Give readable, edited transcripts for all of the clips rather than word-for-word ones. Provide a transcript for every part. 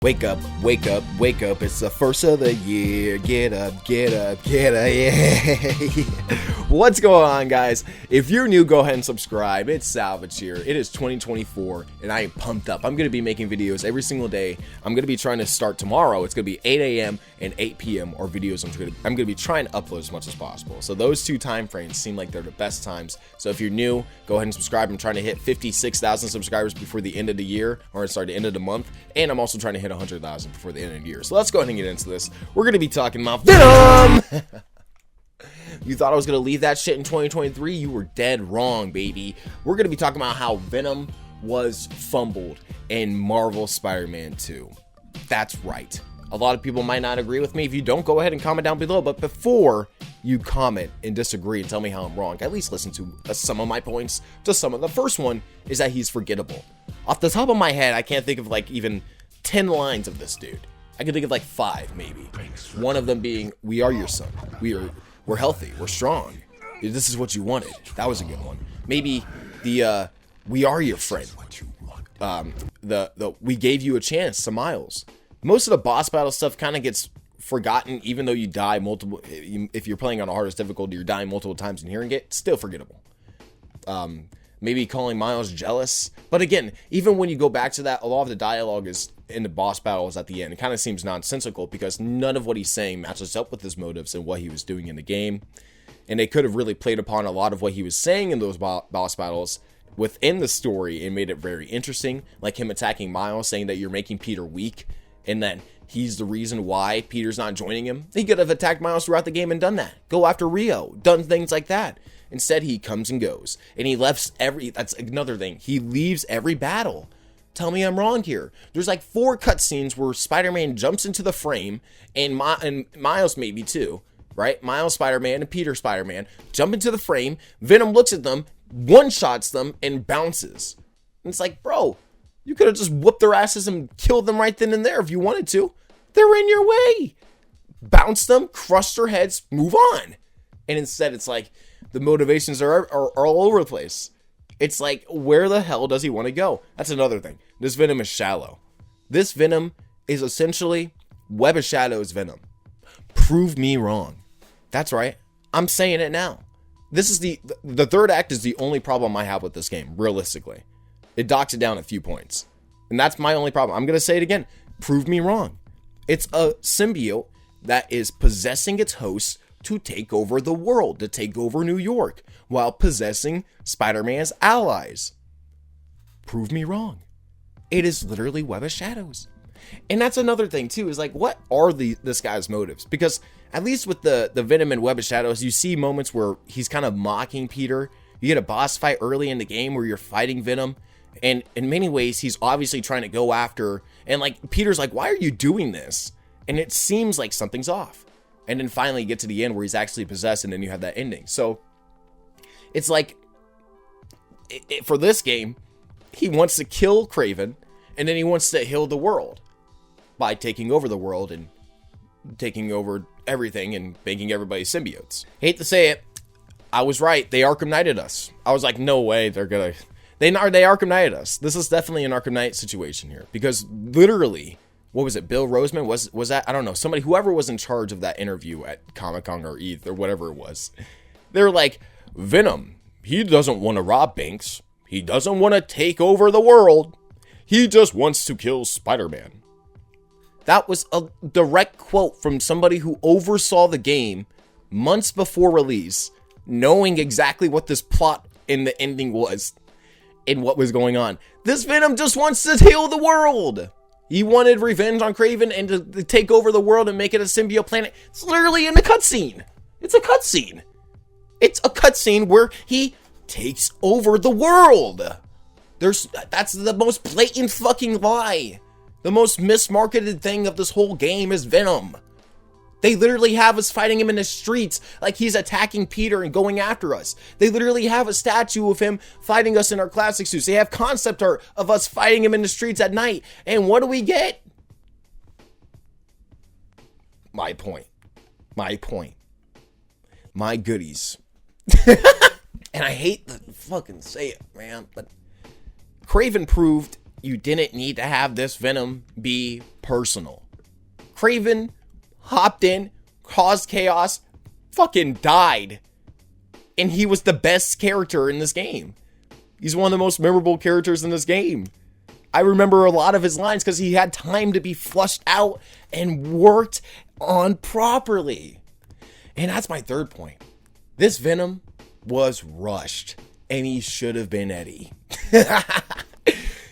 Wake up, wake up, wake up, it's the first of the year, get up, get up, get up, yeah. What's going on, guys? If you're new, go ahead and subscribe. It's Salvage here. It is 2024, and I am pumped up. I'm going to be making videos every single day. I'm going to be trying to start tomorrow. It's going to be 8 a.m. and 8 p.m. or videos I'm going to be trying to upload as much as possible. So those two time frames seem like they're the best times. So if you're new, go ahead and subscribe. I'm trying to hit 56,000 subscribers before the end of the year, or sorry, the end of the month, and I'm also trying to hit 100,000 before the end of the year. So let's go ahead and get into this. We're going to be talking about Venom! You thought I was going to leave that shit in 2023? You were dead wrong, baby. We're going to be talking about how Venom was fumbled in Marvel Spider-Man 2. That's right. A lot of people might not agree with me. If you don't, go ahead and comment down below. But before you comment and disagree and tell me how I'm wrong, at least listen to some of my points. To some of the first one is that he's forgettable. Off the top of my head, I can't think of like even 10 lines of this dude. I can think of like 5 maybe. One of them being, "We are your son. We're healthy. We're strong. This is what you wanted." That was a good one. Maybe the "We are your friend." The "We gave you a chance" to Miles. Most of the boss battle stuff kind of gets forgotten, even though you die multiple. If you're playing on a hardest difficulty, you're dying multiple times and hearing it. Still forgettable. Maybe calling Miles jealous. But again, even when you go back to that, a lot of the dialogue is in the boss battles at the end. It kind of seems nonsensical because none of what he's saying matches up with his motives and what he was doing in the game. And they could have really played upon a lot of what he was saying in those boss battles within the story and made it very interesting. Like him attacking Miles, saying that you're making Peter weak and that he's the reason why Peter's not joining him. He could have attacked Miles throughout the game and done that. Go after Rio. Done things like that. Instead, he comes and goes. And he leaves that's another thing. He leaves every battle. Tell me I'm wrong here. There's like 4 cutscenes where Spider-Man jumps into the frame, and Miles maybe too, right? Miles Spider-Man and Peter Spider-Man jump into the frame. Venom looks at them, one-shots them, and bounces. And it's like, bro, you could have just whooped their asses and killed them right then and there if you wanted to. They're in your way. Bounce them, crush their heads, move on. And instead, it's like the motivations are all over the place. It's like, where the hell does he want to go? That's another thing. This Venom is shallow. This Venom is essentially Web of Shadows Venom. Prove me wrong. That's right. I'm saying it now. This is the third act is the only problem I have with this game, realistically. It docks it down a few points. And that's my only problem. I'm going to say it again. Prove me wrong. It's a symbiote that is possessing its host to take over the world, to take over New York, while possessing Spider-Man's allies. Prove me wrong. It is literally Web of Shadows. And that's another thing too, is like, what are this guy's motives? Because at least with the Venom and Web of Shadows, you see moments where he's kind of mocking Peter. You get a boss fight early in the game where you're fighting Venom, and in many ways he's obviously trying to go after, and like Peter's like, why are you doing this? And it seems like something's off. And then finally you get to the end where he's actually possessed, and then you have that ending. So it's like, for this game, he wants to kill Kraven, and then he wants to heal the world by taking over the world and taking over everything and making everybody symbiotes. Hate to say it, I was right. They Arkham Knighted us. I was like, no way they Arkham Knighted us. This is definitely an Arkham Knight situation here, because literally, what was it? Bill Roseman was that? I don't know. Somebody, whoever was in charge of that interview at Comic-Con or ETH or whatever it was. They were like, Venom, he doesn't want to rob banks. He doesn't want to take over the world. He just wants to kill Spider-Man. That was a direct quote from somebody who oversaw the game months before release, knowing exactly what this plot in the ending was and what was going on. This Venom just wants to heal the world. He wanted revenge on Kraven and to take over the world and make it a symbiote planet. It's literally in the cutscene. It's a cutscene. It's a cutscene where he takes over the world. That's the most blatant fucking lie. The most mismarketed thing of this whole game is Venom. They literally have us fighting him in the streets like he's attacking Peter and going after us. They literally have a statue of him fighting us in our classic suits. They have concept art of us fighting him in the streets at night. And what do we get? My point. My goodies. And I hate to fucking say it, man, but Kraven proved you didn't need to have this Venom be personal. Kraven hopped in, caused chaos, fucking died. And he was the best character in this game. He's one of the most memorable characters in this game. I remember a lot of his lines because he had time to be flushed out and worked on properly. And that's my third point. This Venom was rushed, and he should have been Eddie.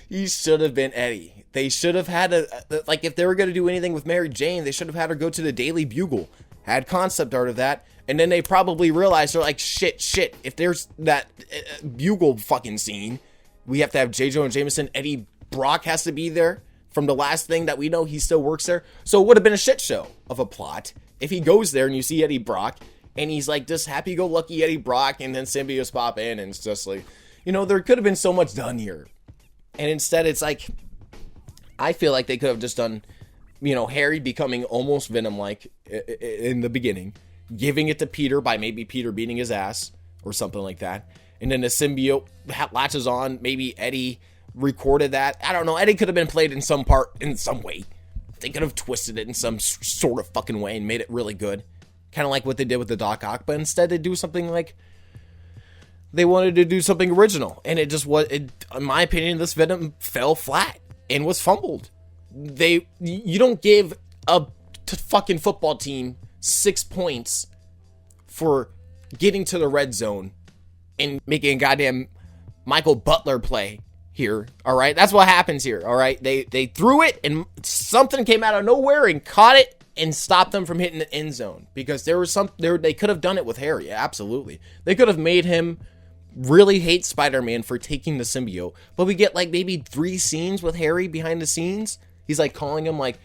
He should have been Eddie. They should have had like, if they were going to do anything with Mary Jane, they should have had her go to the Daily Bugle, had concept art of that, and then they probably realized, they're like, shit, if there's that Bugle fucking scene, we have to have J. Jonah Jameson. Eddie Brock has to be there. From the last thing that we know, he still works there. So it would have been a shit show of a plot if he goes there and you see Eddie Brock and he's like this happy-go-lucky Eddie Brock, and then symbiotes pop in, and it's just like, you know, there could have been so much done here. And instead it's like, I feel like they could have just done, you know, Harry becoming almost Venom-like in the beginning, giving it to Peter by maybe Peter beating his ass or something like that. And then the symbiote latches on, maybe Eddie recorded that. I don't know. Eddie could have been played in some part, in some way. They could have twisted it in some sort of fucking way and made it really good. Kind of like what they did with the Doc Ock, but instead they do something like, they wanted to do something original. And it just was, in my opinion, this Venom fell flat and was fumbled. You don't give a fucking football team 6 points for getting to the red zone and making a goddamn Michael Butler play here. All right, that's what happens here. All right, they threw it and something came out of nowhere and caught it and stopped them from hitting the end zone, because there was they could have done it with Harry. Absolutely, they could have made him really hate Spider-Man for taking the symbiote. But we get like maybe 3 scenes with Harry behind the scenes. He's like calling him like,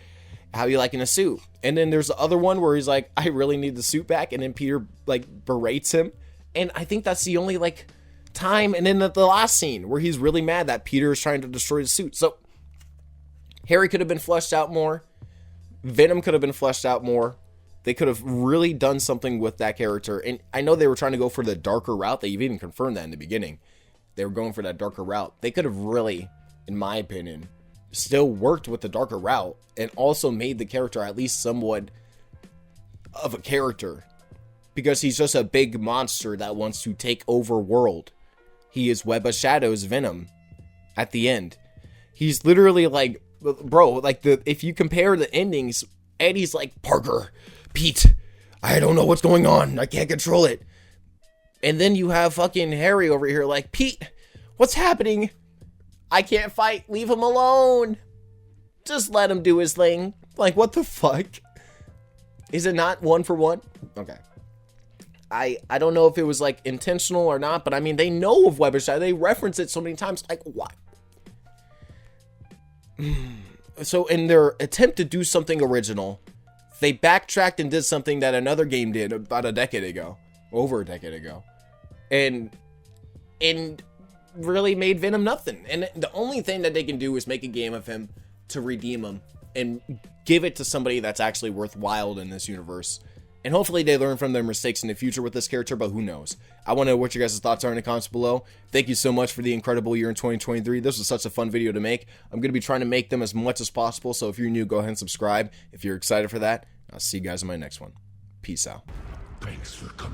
how you liking a suit? And then there's the other one where he's like, I really need the suit back. And then Peter like berates him. And I think that's the only like time. And then the last scene where he's really mad that Peter is trying to destroy the suit. So Harry could have been fleshed out more. Venom could have been fleshed out more. They could have really done something with that character. And I know they were trying to go for the darker route. They've even confirmed that in the beginning. They were going for that darker route. They could have really, in my opinion, still worked with the darker route and also made the character at least somewhat of a character, because he's just a big monster that wants to take over world. He is Web of Shadows Venom at the end. He's literally like, bro, like if you compare the endings, Eddie's like, Parker, Pete, I don't know what's going on. I can't control it. And then you have fucking Harry over here like, Pete, what's happening? I can't fight. Leave him alone. Just let him do his thing. Like, what the fuck? Is it not 1 for 1? Okay. I don't know if it was like intentional or not, but I mean, they know of Web of Shadows. They reference it so many times. Like, what? So in their attempt to do something original, they backtracked and did something that another game did about a decade ago. Over a decade ago. And really made Venom nothing. And the only thing that they can do is make a game of him to redeem him and give it to somebody that's actually worthwhile in this universe. And hopefully they learn from their mistakes in the future with this character, but who knows? I want to know what your guys' thoughts are in the comments below. Thank you so much for the incredible year in 2023. This was such a fun video to make. I'm going to be trying to make them as much as possible, so if you're new, go ahead and subscribe if you're excited for that. I'll see you guys in my next one. Peace out. Thanks for coming.